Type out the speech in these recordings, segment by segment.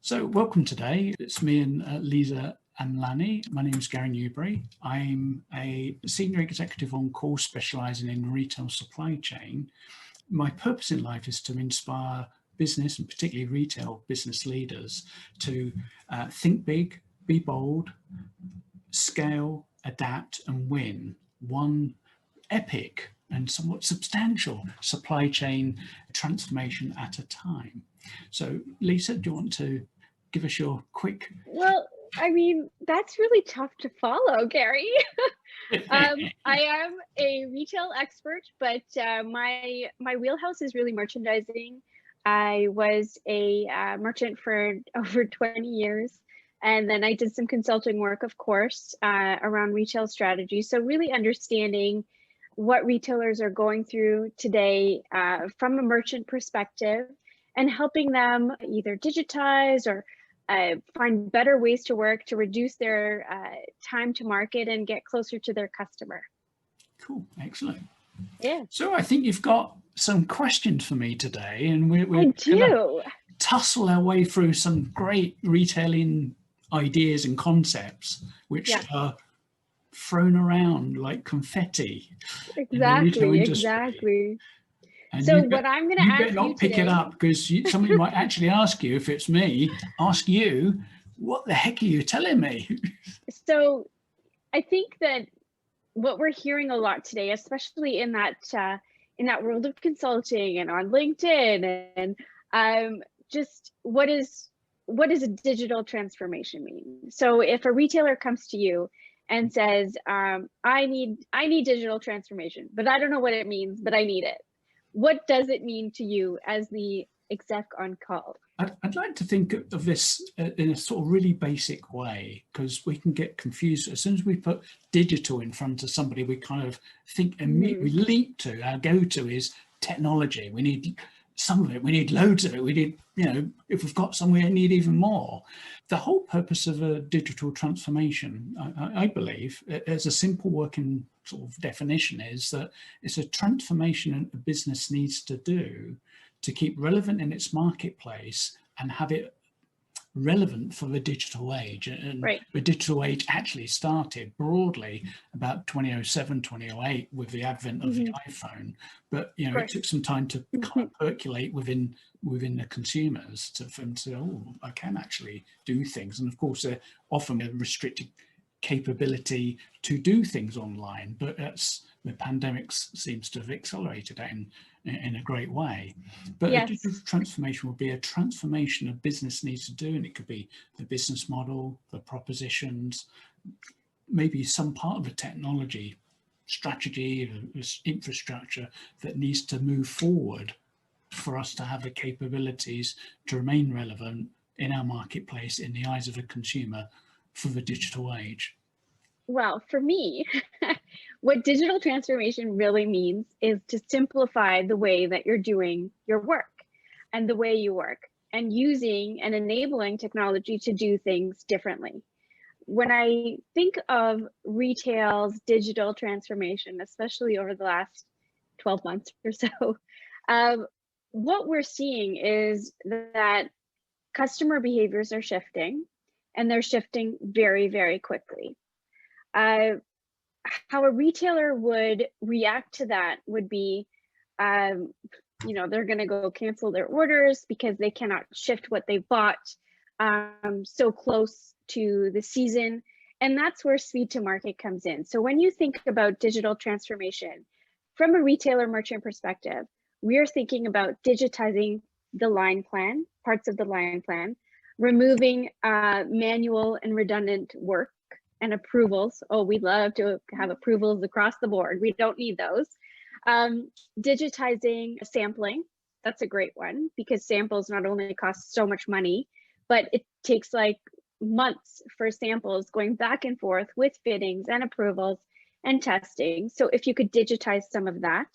So welcome today. It's me and Liza Amlani. My name is Gary Newbury. I'm a senior executive on call specializing in retail supply chain. My purpose in life is to inspire business and particularly retail business leaders to think big, be bold, scale, adapt and win one epic and somewhat substantial supply chain transformation at a time. So Lisa, do you want to give us your quick... Well, I mean, that's really tough to follow, Gary. I am a retail expert, but my wheelhouse is really merchandising. I was a merchant for over 20 years, and then I did some consulting work, of course, around retail strategy. So really understanding what retailers are going through today from a merchant perspective, and helping them either digitize or find better ways to work to reduce their time to market and get closer to their customer. Cool, excellent. Yeah. So I think you've got some questions for me today, and we're I do. Gonna tussle our way through some great retailing ideas and concepts, which are thrown around like confetti. Exactly. And so what I'm going to ask you better not pick it up, because somebody might actually ask you, if it's me, ask you, what the heck are you telling me? So I think that what we're hearing a lot today, especially in that world of consulting and on LinkedIn, and just what does a digital transformation mean? So if a retailer comes to you and says, I need digital transformation, but I don't know what it means, but I need it. What does it mean to you as the exec on call? I'd like to think of this in a sort of really basic way, because we can get confused. As soon as we put digital in front of somebody, we kind of think immediately, we leap to our go-to is technology. We need some of it, we need loads of it. We need, if we've got some, we need even more. The whole purpose of a digital transformation, I believe, as a simple working sort of definition, is that it's a transformation a business needs to do to keep relevant in its marketplace and have it relevant for the digital age. And the digital age actually started broadly about 2007, 2008 with the advent of the iPhone. But it took some time to kind of percolate within the consumers for them to say, oh, I can actually do things. And of course, they're often a restricted capability to do things online, but the pandemic seems to have accelerated that in a great way. But a digital transformation will be a transformation a business needs to do, and it could be the business model, the propositions, maybe some part of the technology strategy, infrastructure that needs to move forward for us to have the capabilities to remain relevant in our marketplace, in the eyes of a consumer, for the digital age. Well, for me, what digital transformation really means is to simplify the way that you're doing your work and the way you work, and using and enabling technology to do things differently. When I think of retail's digital transformation, especially over the last 12 months or so, what we're seeing is that customer behaviors are shifting, and they're shifting very, very quickly. How a retailer would react to that would be, they're going to go cancel their orders because they cannot shift what they bought so close to the season. And that's where speed to market comes in. So when you think about digital transformation from a retailer merchant perspective, we are thinking about digitizing the line plan, parts of the line plan, removing manual and redundant work and approvals. Oh, we love to have approvals across the board. We don't need those. Digitizing sampling, that's a great one, because samples not only cost so much money, but it takes like months for samples going back and forth with fittings and approvals and testing. So if you could digitize some of that.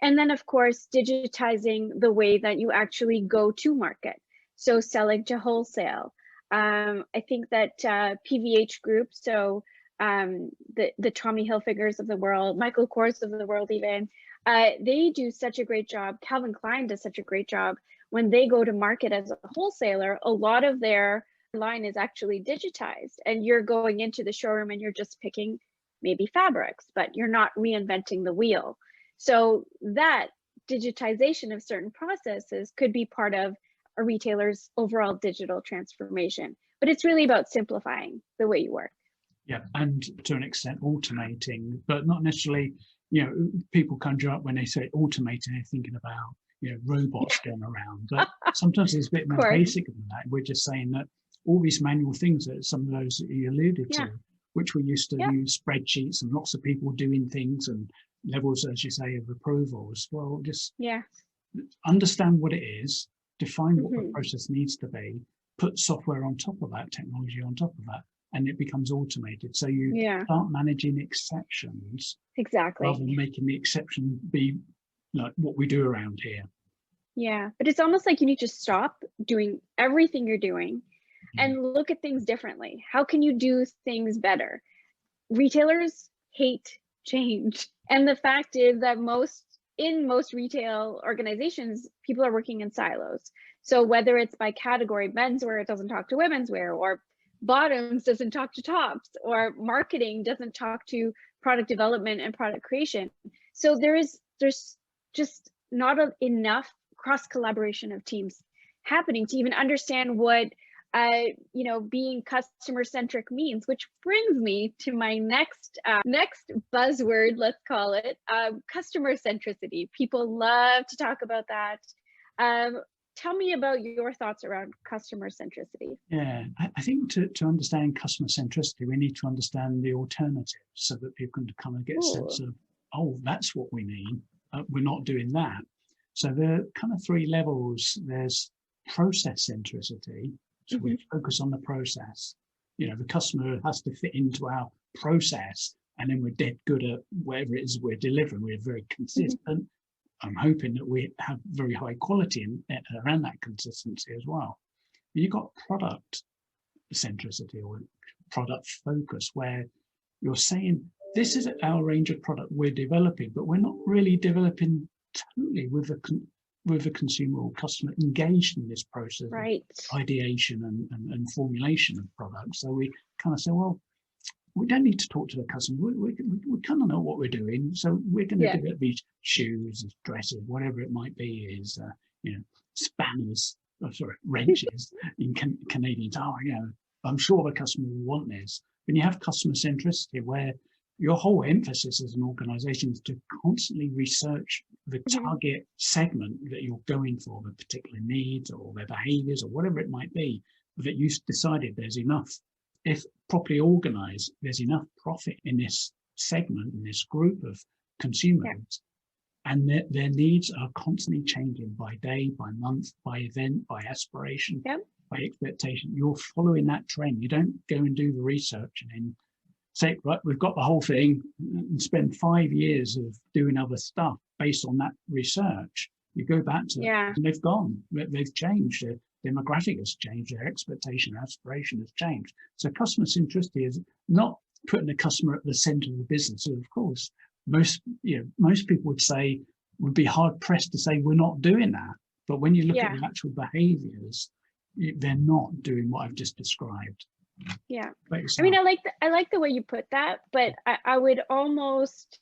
And then of course, digitizing the way that you actually go to market. So selling to wholesale. I think that PVH Group, so the Tommy Hilfigers of the world, Michael Kors of the world even, they do such a great job. Calvin Klein does such a great job when they go to market as a wholesaler, a lot of their line is actually digitized, and you're going into the showroom and you're just picking maybe fabrics, but you're not reinventing the wheel. So that digitization of certain processes could be part of a retailer's overall digital transformation. But it's really about simplifying the way you work. Yeah, and to an extent automating, but not necessarily, people conjure up when they say automating, they're thinking about, robots going around. But sometimes it's a bit more basic than that. We're just saying that all these manual things, that some of those that you alluded to, which we used to use spreadsheets and lots of people doing things and levels, as you say, of approvals. Well, just understand what it is, define what the process needs to be, put software on top of that, technology on top of that, and it becomes automated. So you start managing exceptions, rather than making the exception be like what we do around here. Yeah, but it's almost like you need to stop doing everything you're doing and look at things differently. How can you do things better? Retailers hate change. And the fact is that in most retail organizations, people are working in silos. So whether it's by category, menswear, it doesn't talk to women's wear, or bottoms doesn't talk to tops, or marketing doesn't talk to product development and product creation. So there's just not enough cross collaboration of teams happening to even understand what being customer centric means, which brings me to my next buzzword, let's call it, customer centricity. People love to talk about that. Tell me about your thoughts around customer centricity. Yeah, I think to understand customer centricity, we need to understand the alternatives so that people can kind of get a sense of, oh, that's what we need. We're not doing that. So there are kind of three levels. There's process centricity. So we focus on the process. The customer has to fit into our process, and then we're dead good at whatever it is we're delivering. We're very consistent. I'm hoping that we have very high quality around that consistency as well. But you've got product centricity or product focus, where you're saying, this is our range of product we're developing, but we're not really developing totally with the consumer or customer engaged in this process of ideation and formulation of products. So we kind of say, well, we don't need to talk to the customer. We kind of know what we're doing. So we're going to develop these shoes, dresses, whatever it might be, is spanners, wrenches in Canadians. I'm sure the customer will want this. When you have customer centricity, where your whole emphasis as an organization is to constantly research the target segment that you're going for, the particular needs or their behaviors or whatever it might be, that you've decided there's enough. If properly organized, there's enough profit in this segment, in this group of consumers, and their needs are constantly changing by day, by month, by event, by aspiration, by expectation. You're following that trend. You don't go and do the research and then say, right, we've got the whole thing, and spend 5 years of doing other stuff based on that research. You go back to and they've gone, they've changed. Their demographic has changed, their expectation, aspiration has changed. So customer centricity is not putting the customer at the center of the business. So of course, most people would be hard pressed to say we're not doing that. But when you look at the actual behaviors, they're not doing what I've just described. Yeah, I mean, I like the way you put that, but I would almost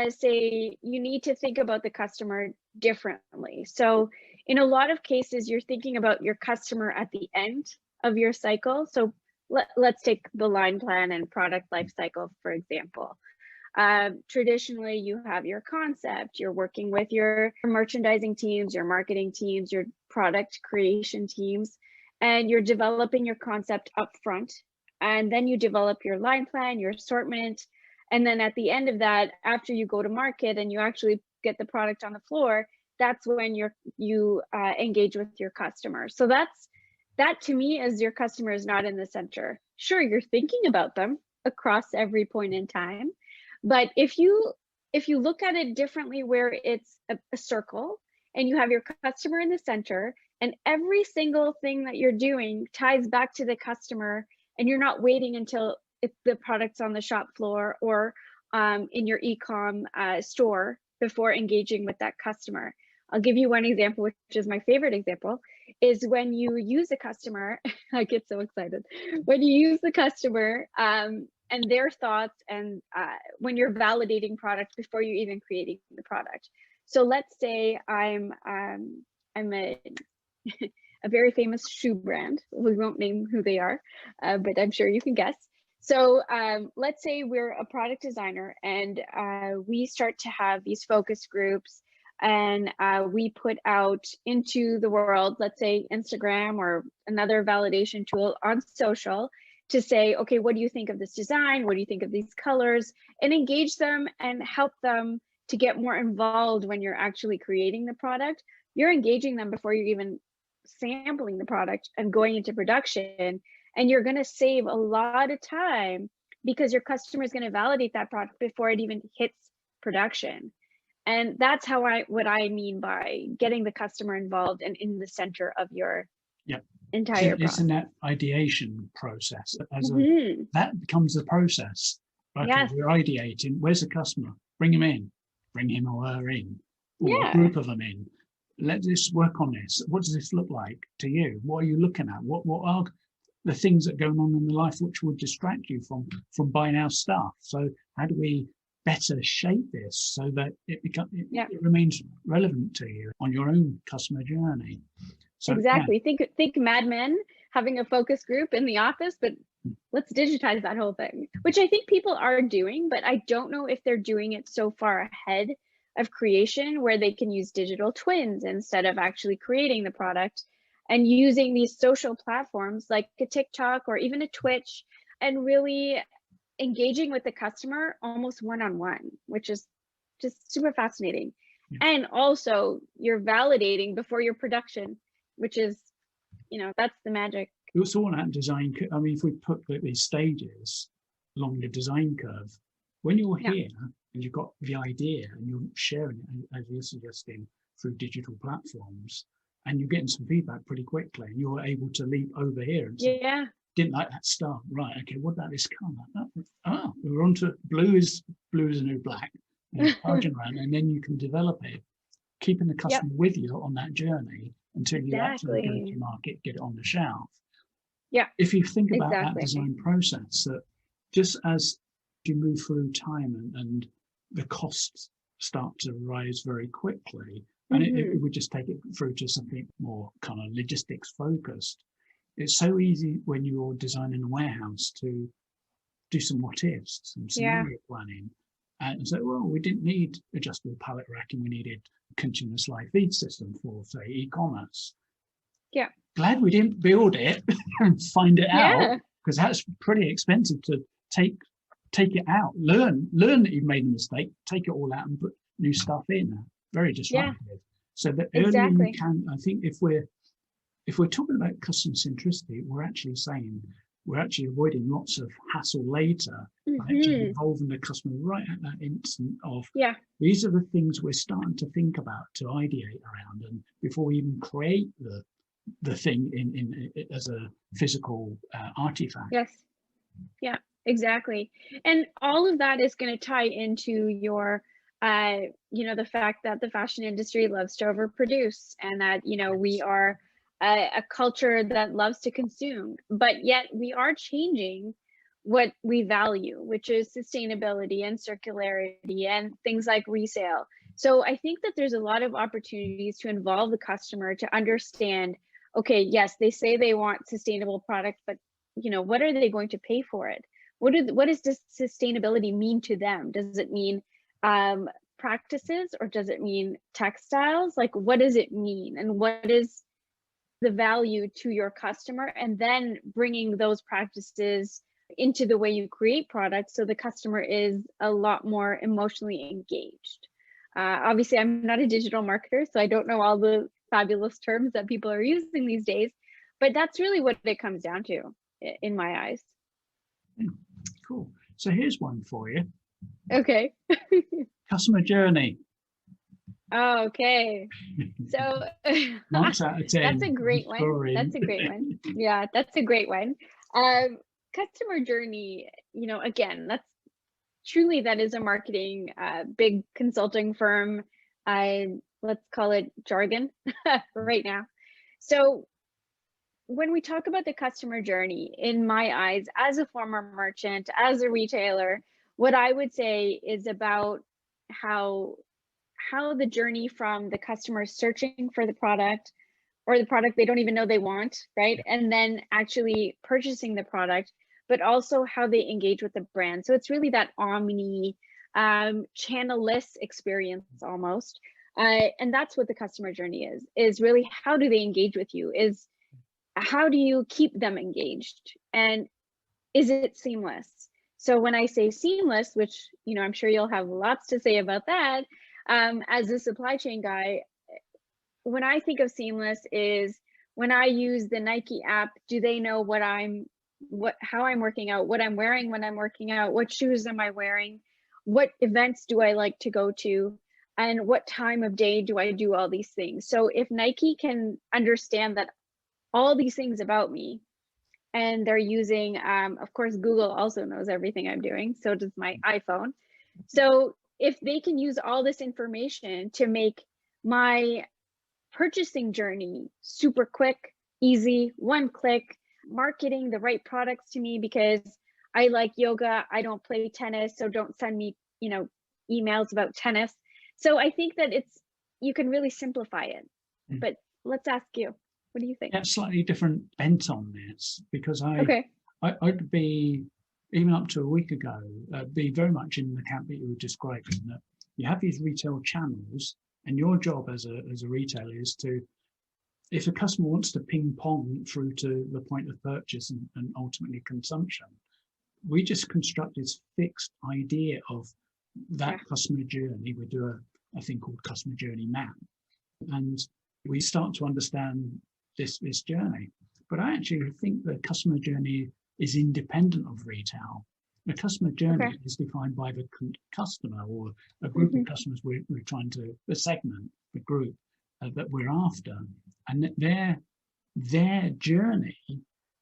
say you need to think about the customer differently. So in a lot of cases, you're thinking about your customer at the end of your cycle. So let's take the line plan and product life cycle, for example. Traditionally, you have your concept, you're working with your merchandising teams, your marketing teams, your product creation teams, and you're developing your concept up front. And then you develop your line plan, your assortment. And then at the end of that, after you go to market and you actually get the product on the floor, that's when you engage with your customer. So that to me is your customer is not in the center. Sure, you're thinking about them across every point in time. But if you look at it differently, where it's a circle and you have your customer in the center, and every single thing that you're doing ties back to the customer, and you're not waiting until the product's on the shop floor or in your e-com store before engaging with that customer. I'll give you one example, which is my favorite example, is when you use a customer, I get so excited, when you use the customer and their thoughts, and when you're validating product before you're even creating the product. So let's say I'm a a very famous shoe brand. We won't name who they are, but I'm sure you can guess. So let's say we're a product designer and we start to have these focus groups, and we put out into the world, let's say Instagram or another validation tool on social, to say, okay, what do you think of this design? What do you think of these colors? And engage them and help them to get more involved when you're actually creating the product. You're engaging them before you're even sampling the product and going into production. And you're going to save a lot of time because your customer is going to validate that product before it even hits production. And that's what I mean by getting the customer involved and in the center of your entire process. It's in that ideation process. That becomes the process. Right? Yes. We're ideating. Where's the customer? Bring him in. Bring him or her in. Or a group of them in. Let us work on this. What does this look like to you? What are you looking at? What are the things that are going on in the life which would distract you from buying our stuff? So how do we better shape this so that it remains relevant to you on your own customer journey? So, exactly. Think Mad Men having a focus group in the office, but let's digitize that whole thing, which I think people are doing, but I don't know if they're doing it so far ahead of creation where they can use digital twins instead of actually creating the product, and using these social platforms like a TikTok or even a Twitch, and really engaging with the customer almost one-on-one, which is just super fascinating. And also you're validating before your production, which is, that's the magic. We also want that design. I mean, if we put these stages along the design curve, when you're here and you've got the idea and you're sharing it, as you're suggesting, through digital platforms, and you're getting some feedback pretty quickly, and you're able to leap over here and say, didn't like that style, right? Okay, what about this color? We're on to blue is the new black, and charging around, and then you can develop it, keeping the customer with you on that journey until you actually go to market, get it on the shelf. If you think about that design process, that just as you move through time and the costs start to rise very quickly, and it would just take it through to something more kind of logistics focused. It's so easy when you're designing a warehouse to do some what ifs, some scenario planning, and say, well, we didn't need adjustable pallet racking, we needed a continuous live feed system for, say, e-commerce. Glad we didn't build it and find it out, because that's pretty expensive to take it out. Learn that you've made a mistake, take it all out and put new stuff in. Very disruptive. So the earlier you can, I think if we're talking about customer centricity, we're actually saying we're actually avoiding lots of hassle later, actually involving the customer right at that instant of these are the things we're starting to think about, to ideate around, and before we even create the thing in as a physical artifact. Exactly. And all of that is going to tie into your the fact that the fashion industry loves to overproduce, and that we are a culture that loves to consume, but yet we are changing what we value, which is sustainability and circularity and things like resale. So I think that there's a lot of opportunities to involve the customer to understand, okay, yes, they say they want sustainable product, but what are they going to pay for it? What does this sustainability mean to them? Does it mean practices, or does it mean textiles? Like, what does it mean, and what is the value to your customer? And then bringing those practices into the way you create products, so the customer is a lot more emotionally engaged. Obviously, I'm not a digital marketer, so I don't know all the fabulous terms that people are using these days, but that's really what it comes down to in my eyes. Cool. So here's one for you. Okay. Customer journey. Oh, okay. So Marks out of 10. That's a great one. That's a great one. Yeah, that's a great one. Customer journey, again, that is a marketing big consulting firm. let's call it jargon right now. So when we talk about the customer journey, in my eyes, as a former merchant, as a retailer, what I would say is about how the journey from the customer searching for the product, or the product they don't even know they want, right? And then actually purchasing the product, but also how they engage with the brand. So it's really that omni channel-less experience almost. And that's what the customer journey is really how do they engage with you, is how do you keep them engaged, and is it seamless? So when I say seamless, which, you know, I'm sure you'll have lots to say about that, as a supply chain guy, when I think of seamless is when I use the Nike app, do they know how I'm working out, what I'm wearing when I'm working out, what shoes am I wearing, what events do I like to go to, and what time of day do I do all these things? So if Nike can understand that all these things about me, and they're using, of course, Google also knows everything I'm doing, so does my iPhone. So if they can use all this information to make my purchasing journey super quick, easy, one click, marketing the right products to me because I like yoga, I don't play tennis, so don't send me, you know, emails about tennis. So I think that you can really simplify it. But let's ask you, what do you think? Yeah, slightly different bent on this, because Okay. I'd be, even up to a week ago, be very much in the camp that you were describing, that you have these retail channels, and your job as a retailer is to, if a customer wants to ping pong through to the point of purchase and ultimately consumption, we just construct this fixed idea of that customer journey. We do a thing called customer journey map, and we start to understand this journey. But I actually think the customer journey is independent of retail. The customer journey is defined by the customer, or a group of customers we're trying to, the segment, the group that we're after. And their journey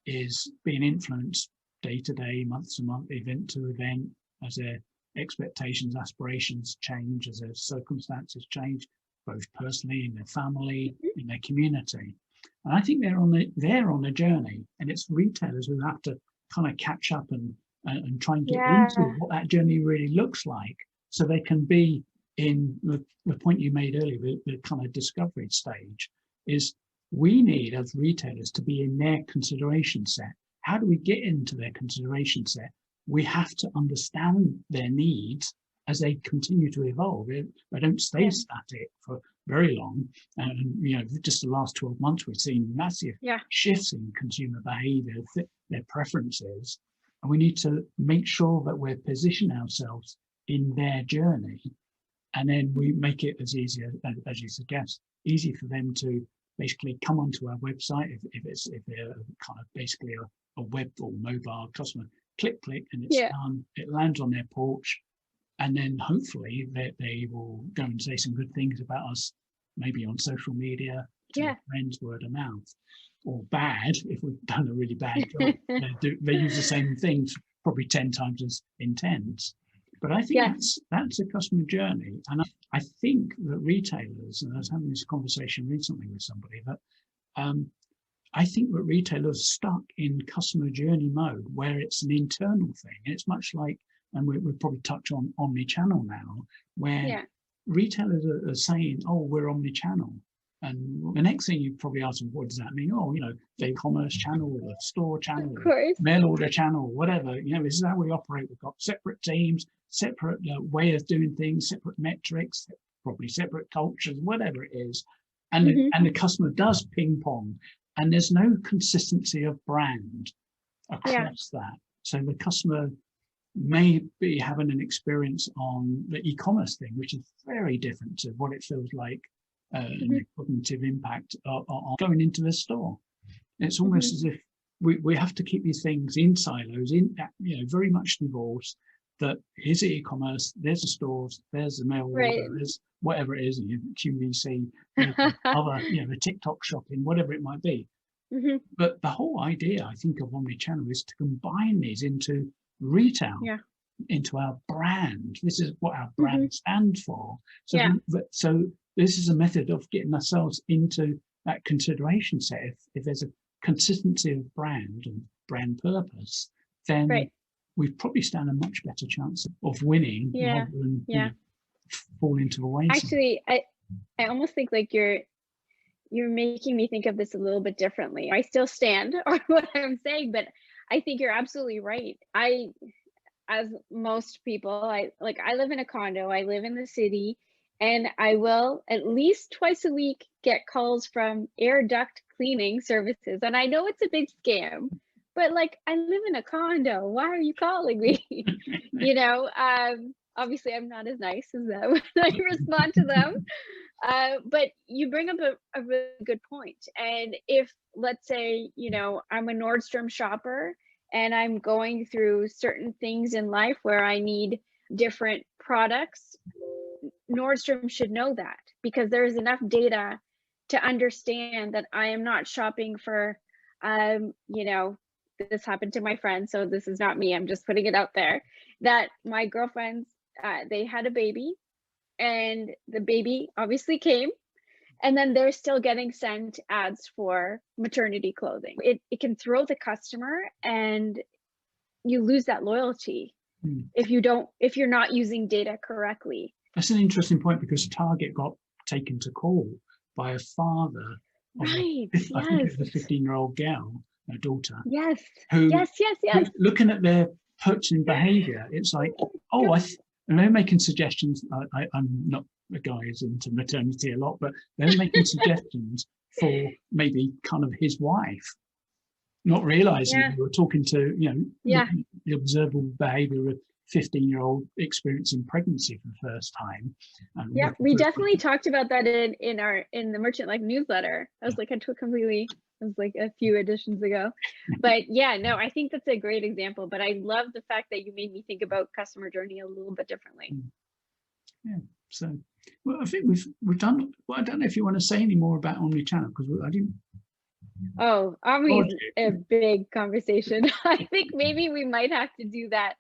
is being influenced day to day, month to month, event to event, as their expectations, aspirations change, as their circumstances change, both personally, in their family, in their community. And I think they're on a journey, and it's retailers who have to kind of catch up and try and get into what that journey really looks like, so they can be in the point you made earlier, the kind of discovery stage, is we need as retailers to be in their consideration set. How do we get into their consideration set? We have to understand their needs as they continue to evolve. They don't stay static for very long. And you know, just the last 12 months, we've seen massive shifts in consumer behavior, their preferences. And we need to make sure that we're positioning ourselves in their journey. And then we make it as easy as you suggest, easy for them to basically come onto our website if they're kind of basically a web or mobile customer. Click, and it's done. It lands on their porch, and then hopefully they will go and say some good things about us, maybe on social media, to their friends, word of mouth, or bad if we've done a really bad job. They use the same things probably 10 times as intense. But I think that's a customer journey, and I think that retailers, and I was having this conversation recently with somebody, that I think that retailers are stuck in customer journey mode, where it's an internal thing. It's much like, and we'll probably touch on omni-channel now, where retailers are saying, oh, we're omni-channel. And the next thing you probably ask them, what does that mean? Oh, you know, the e-commerce channel, the store channel, mail order channel, whatever. You know, this is how we operate. We've got separate teams, separate way of doing things, separate metrics, probably separate cultures, whatever it is. And the customer does ping pong, and there's no consistency of brand across that. So the customer may be having an experience on the e-commerce thing, which is very different to what it feels like and the cognitive impact on going into the store. It's almost as if we have to keep these things in silos, very much divorced. That here's the e-commerce, there's the stores, there's the mail order, there's whatever it is, QVC, other, the TikTok shopping, whatever it might be. But the whole idea, I think, of omnichannel is to combine these into retail, into our brand. This is what our brand stands for. So this is a method of getting ourselves into that consideration set. If there's a consistency of brand and brand purpose, then Right. we probably stand a much better chance of winning Yeah. rather than Yeah. fall into the wayside. Actually, I almost think like you're making me think of this a little bit differently. I still stand on what I'm saying, but I think you're absolutely right. As most people, I live in a condo, I live in the city, and I will at least twice a week get calls from air duct cleaning services. And I know it's a big scam, but like, I live in a condo. Why are you calling me? You know, obviously I'm not as nice as them when I respond to them. But you bring up a really good point. And if, let's say, you know, I'm a Nordstrom shopper and I'm going through certain things in life where I need different products, Nordstrom should know that, because there is enough data to understand that I am not shopping for, you know, this happened to my friend, so this is not me, I'm just putting it out there, that my girlfriends, they had a baby, and the baby obviously came, and then they're still getting sent ads for maternity clothing. It can throw the customer, and you lose that loyalty if you're not using data correctly. That's an interesting point, because Target got taken to court by a father of Right. I think it was a 15-year-old girl, a daughter, Yes. who Yes. who's looking at their purchasing behavior. It's like, oh, and they're making suggestions. I'm not a guy who's into maternity a lot, but they're making suggestions for maybe kind of his wife, not realizing we were talking to, you know, the observable behavior of 15-year-old experiencing pregnancy for the first time. Yeah, we definitely talked about that in the Merchant Life newsletter. I was like, it was like a few editions ago. But yeah, no, I think that's a great example. But I love the fact that you made me think about customer journey a little bit differently. Yeah. So, well, I think we've done. Well, I don't know if you want to say any more about omnichannel, because I didn't. Oh, Omni's a big conversation. I think maybe we might have to do that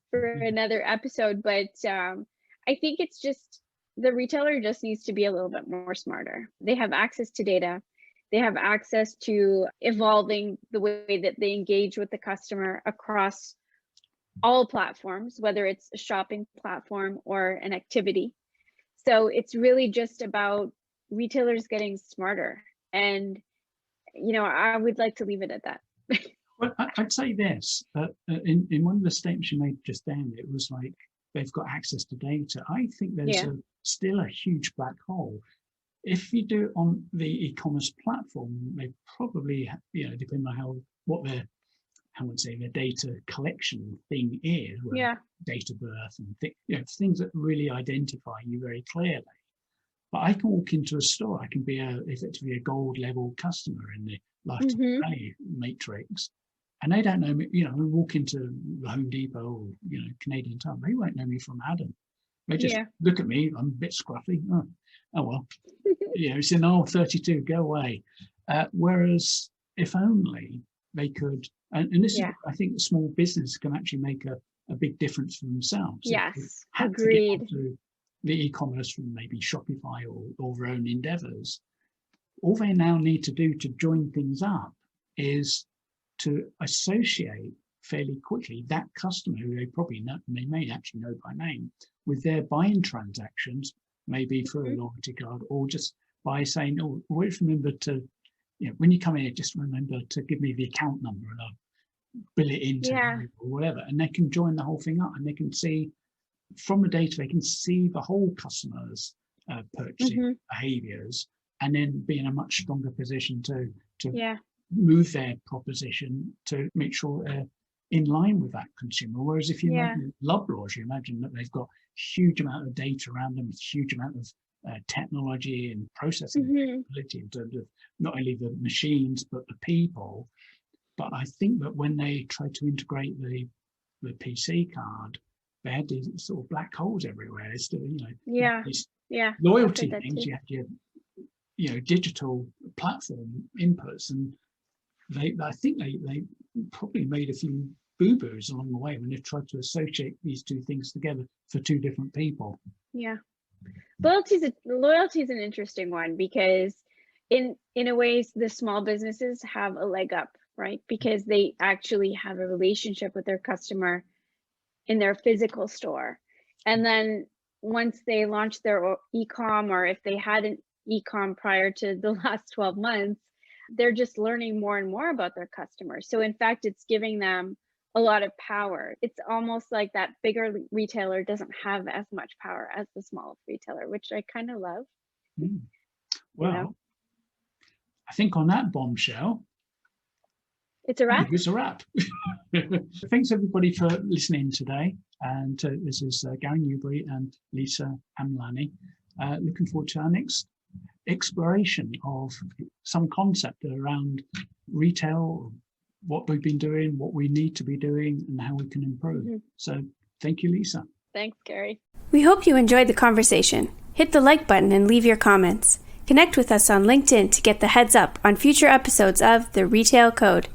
for another episode. But I think it's just the retailer just needs to be a little bit more smarter. They have access to data. They have access to evolving the way that they engage with the customer across all platforms, whether it's a shopping platform or an activity. So it's really just about retailers getting smarter. And, you know, I would like to leave it at that. Well, I'd say this, in one of the statements you made just then, it was like they've got access to data. I think there's still a huge black hole. If you do it on the e-commerce platform, they probably, you know, depending on what their data collection thing is, date of birth and things that really identify you very clearly. But I can walk into a store, I can be effectively a gold level customer in the lifetime value matrix, and they don't know me. You know, I walk into the Home Depot or, you know, Canadian Tire, they won't know me from Adam. They just look at me, I'm a bit scruffy. Oh well, you know, it's in aisle 32, go away. Whereas if only they could, and this is, I think, small business can actually make a big difference for themselves. Yes, agreed. The e-commerce from maybe Shopify or their own endeavors, all they now need to do to join things up is to associate fairly quickly that customer who they may actually know by name with their buying transactions, maybe through a loyalty card, or just by saying, oh, always remember to, you know, when you come in, just remember to give me the account number and I'll bill it into or whatever. And they can join the whole thing up, and they can see from the data, they can see the whole customer's purchasing behaviors, and then be in a much stronger position to move their proposition to make sure they're in line with that consumer. Whereas if you imagine Loblaws, you imagine that they've got huge amount of data around them, huge amount of technology and processing capability in terms of not only the machines but the people. But I think that when they try to integrate the PC card, they had these sort of black holes everywhere. It's still, you know, these loyalty things. You have your, you know, digital platform inputs, and I think they probably made a few boo-boos along the way when they tried to associate these two things together for two different people. Yeah. Loyalty is an interesting one, because in a way, the small businesses have a leg up, right? Because they actually have a relationship with their customer in their physical store. And then once they launch their e-com, or if they had an e-com prior to the last 12 months, they're just learning more and more about their customers. So in fact, it's giving them a lot of power. It's almost like that bigger retailer doesn't have as much power as the small retailer, which I kind of love. Well, you know? I think on that bombshell, it's a wrap. It's a wrap. Thanks everybody for listening today. And this is Gary Newbury and Liza Amlani. Looking forward to our next exploration of some concept around retail, what we've been doing, what we need to be doing, and how we can improve. So thank you, Liza. Thanks, Gary. We hope you enjoyed the conversation. Hit the like button and leave your comments. Connect with us on LinkedIn to get the heads up on future episodes of The Retail Code.